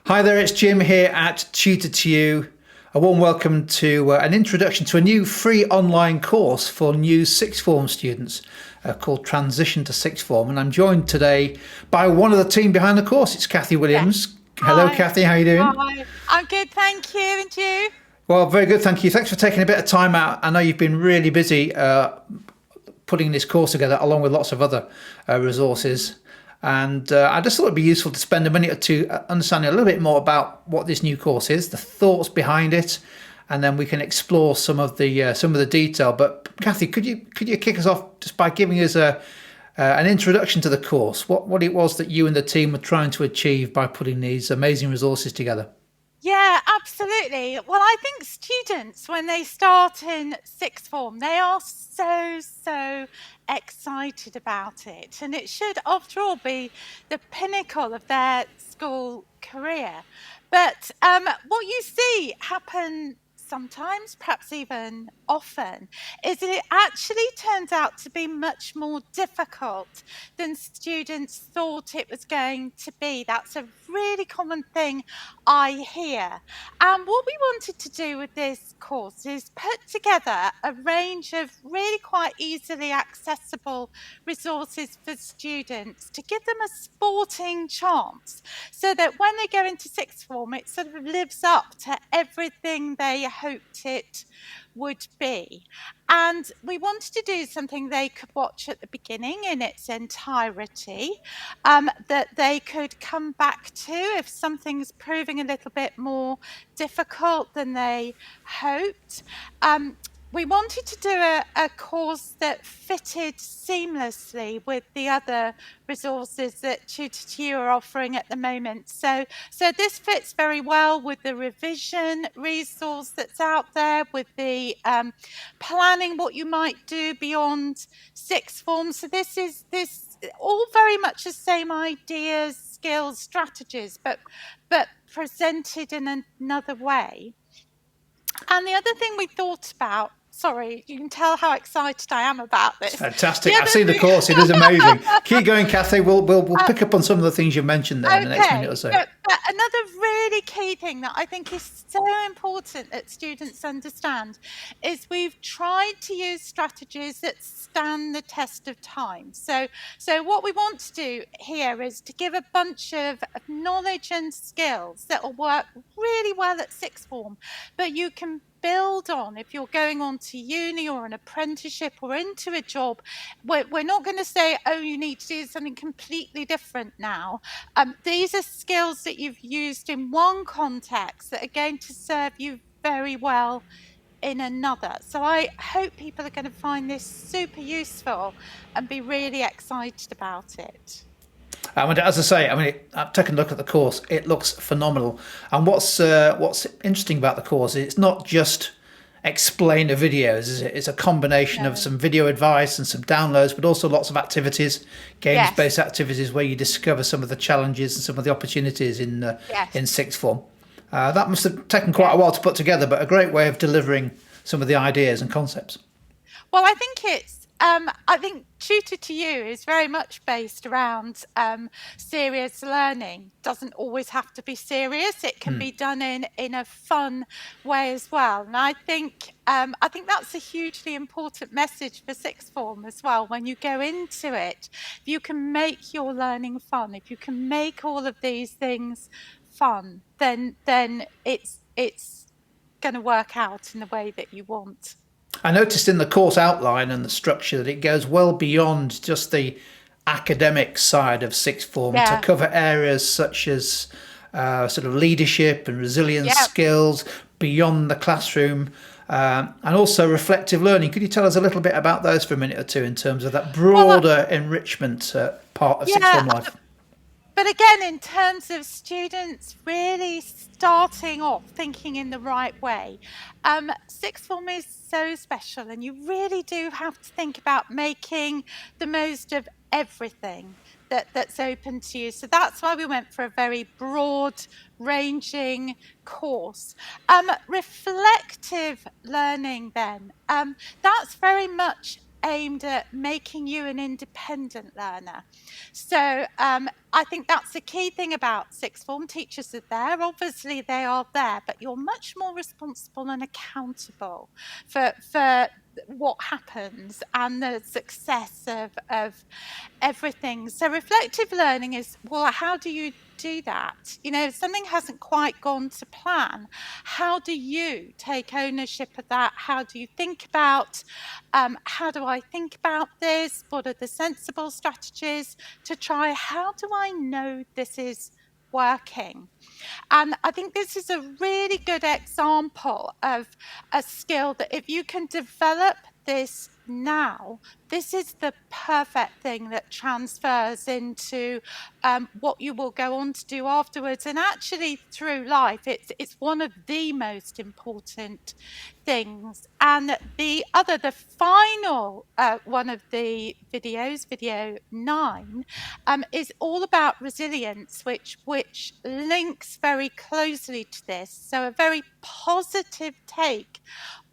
Hi there, it's Jim here at Tutor to You. A warm welcome to an introduction to a new free online course for new sixth form students called Transition to Sixth Form. And I'm joined today by one of the team behind the course. It's Kathy Yes. Williams. Hello, Hi. Kathy, how are you doing? Hi. I'm good, thank you. And you? Well, very good, thank you. Thanks for taking a bit of time out. I know you've been really busy putting this course together along with lots of other resources. And I just thought it'd be useful to spend a minute or two understanding a little bit more about what this new course is, the thoughts behind it, and then we can explore some of the detail. But Kathy, could you kick us off just by giving us an introduction to the course, what it was that you and the team were trying to achieve by putting these amazing resources together? Yeah, absolutely. Well, I think students, when they start in sixth form, they are so excited about it. And it should, after all, be the pinnacle of their school career. But what you see happen sometimes, perhaps even often, is that it actually turns out to be much more difficult than students thought it was going to be. That's a really common thing I hear. And what we wanted to do with this course is put together a range of really quite easily accessible resources for students to give them a sporting chance so that when they go into sixth form, it sort of lives up to everything they hoped it would be. And we wanted to do something they could watch at the beginning in its entirety, that they could come back to if something's proving a little bit more difficult than they hoped. We wanted to do a course that fitted seamlessly with the other resources that Tutor to You are offering at the moment. So this fits very well with the revision resource that's out there, with the planning what you might do beyond sixth form. So this all very much the same ideas, skills, strategies, but presented in another way. And the other thing we thought about, sorry, you can tell how excited I am about It's this. fantastic. The I've other seen the thing, course; it is amazing. Keep going, Kathy. We'll uh, pick up on some of the things you mentioned there in the next minute or okay, so. but another really key thing that I think is so important that students understand is we've tried to use strategies that stand the test of time. So what we want to do here is to give a bunch of knowledge and skills that will work really well at sixth form, but you can build on if you're going on to uni or an apprenticeship or into a job. We're not going to say, oh, you need to do something completely different now. These are skills that you've used in one context that are going to serve you very well in another. So I hope people are going to find this super useful and be really excited about it. As I say, I've taken a look at the course. It looks phenomenal. And what's interesting about the course is it's not just explainer videos, is it? It's a combination of No. some video advice and some downloads, but also lots of activities, Yes. games-based activities where you discover some of the challenges and some of the opportunities in Yes. sixth form. That must have taken quite a Yeah. while to put together, but a great way of delivering some of the ideas and concepts. Well, I think Tutor to You is very much based around serious learning. Doesn't always have to be serious. It can be done in a fun way as well. And I think that's a hugely important message for sixth form as well. When you go into it, if you can make your learning fun, if you can make all of these things fun, then it's going to work out in the way that you want. I noticed in the course outline and the structure that it goes well beyond just the academic side of sixth form to Yeah. cover areas such as sort of leadership and resilience Yeah. skills beyond the classroom, and also reflective learning. Could you tell us a little bit about those for a minute or two in terms of that Well, broader enrichment part of sixth yeah, form life? but again, in terms of students really starting off thinking in the right way, sixth form is so special, and you really do have to think about making the most of everything that's open to you. So that's why we went for a very broad ranging course. Reflective learning then, that's very much aimed at making you an independent learner. So I think that's the key thing about sixth form. Teachers are there, obviously they are there, but you're much more responsible and accountable for what happens and the success of everything. So reflective learning is, well, how do you do that? You know, if something hasn't quite gone to plan, how do you take ownership of that? How do you think about, how do I think about this? What are the sensible strategies to try? How do I know this is working? And I think this is a really good example of a skill that if you can develop this now, this is the perfect thing that transfers into what you will go on to do afterwards. And actually through life, it's one of the most important things. And the final one of the videos, video 9, is all about resilience, which links very closely to this. So a very positive take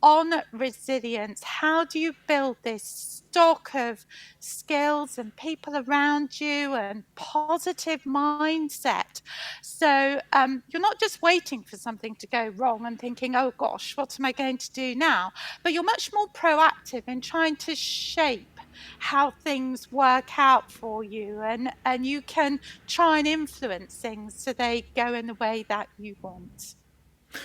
on resilience. How do you build this stock of skills and people around you and positive mindset? So you're not just waiting for something to go wrong and thinking, oh gosh, what am I going to do now? But you're much more proactive in trying to shape how things work out for you, and you can try and influence things so they go in the way that you want.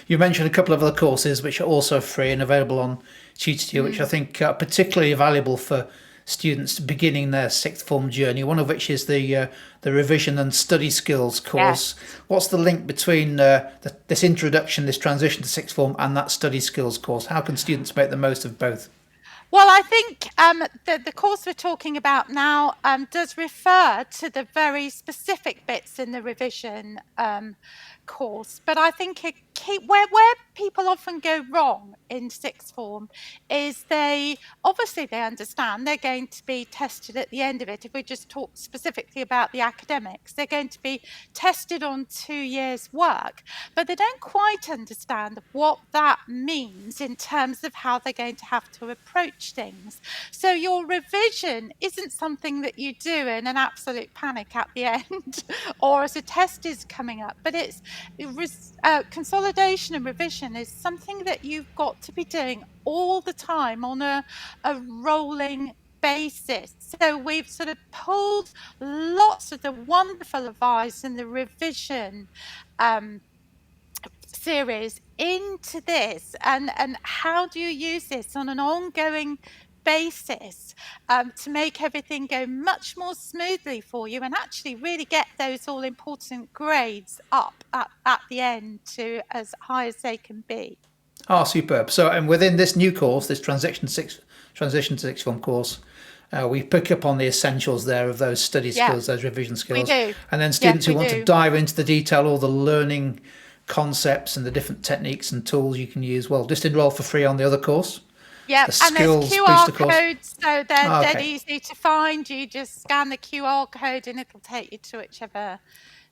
You mentioned a couple of other courses which are also free and available on Tutor, which I think are particularly valuable for students beginning their sixth form journey. One of which is the revision and study skills course. Yes. What's the link between this introduction, this transition to sixth form, and that study skills course? How can students make the most of both? Well, I think the course we're talking about now does refer to the very specific bits in the revision course, but I think where people often go wrong in sixth form is they understand they're going to be tested at the end of it. If we just talk specifically about the academics, they're going to be tested on 2 years' work, but they don't quite understand what that means in terms of how they're going to have to approach things. So your revision isn't something that you do in an absolute panic at the end or as a test is coming up, but it's consolidation and revision is something that you've got to be doing all the time on a rolling basis. So we've sort of pulled lots of the wonderful advice in the revision series into this, and how do you use this on an ongoing basis to make everything go much more smoothly for you and actually really get those all important grades up at the end to as high as they can be. Ah, superb. So, and within this new course, this transition to sixth form course, we pick up on the essentials there of those study skills, those revision skills. We do. And then students who want to dive into the detail, all the learning concepts and the different techniques and tools you can use, well, just enroll for free on the other course. Yeah, and there's QR codes, so they're dead easy to find. You just scan the QR code and it'll take you to whichever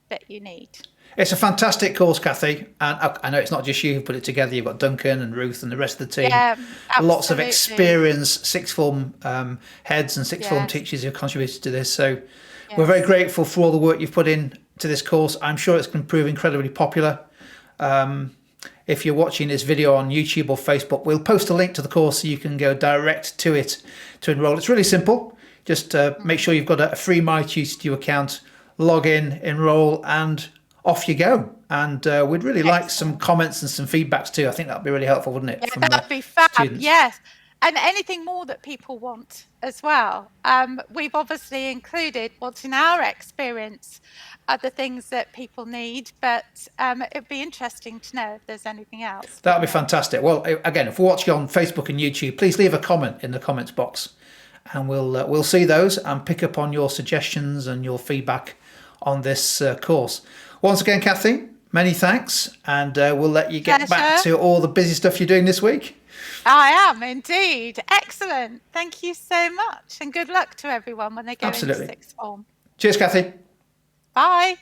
that you need. It's a fantastic course, Kathy, and I know it's not just you who put it together. You've got Duncan and Ruth and the rest of the team. Yeah, lots of experienced sixth form heads and sixth form teachers who have contributed to this. So we're very grateful for all the work you've put in to this course. I'm sure it's going to prove incredibly popular. If you're watching this video on YouTube or Facebook, we'll post a link to the course so you can go direct to it to enroll. It's really simple. Just make sure you've got a free MyTutor account, log in, enroll, and off you go. And we'd really like some comments and some feedbacks too. I think that'd be really helpful, wouldn't it? Yeah, that'd be fab. Students. Yes. And anything more that people want as well. We've obviously included what's in our experience are the things that people need, but it'd be interesting to know if there's anything else. That would be fantastic. Well, again, if we're watching on Facebook and YouTube, please leave a comment in the comments box, and we'll see those and pick up on your suggestions and your feedback on this course. Once again, Kathy, many thanks, and we'll let you get back to all the busy stuff you're doing this week. I am indeed. Excellent. Thank you so much, and good luck to everyone when they go into sixth form. Cheers, Kathy. Bye.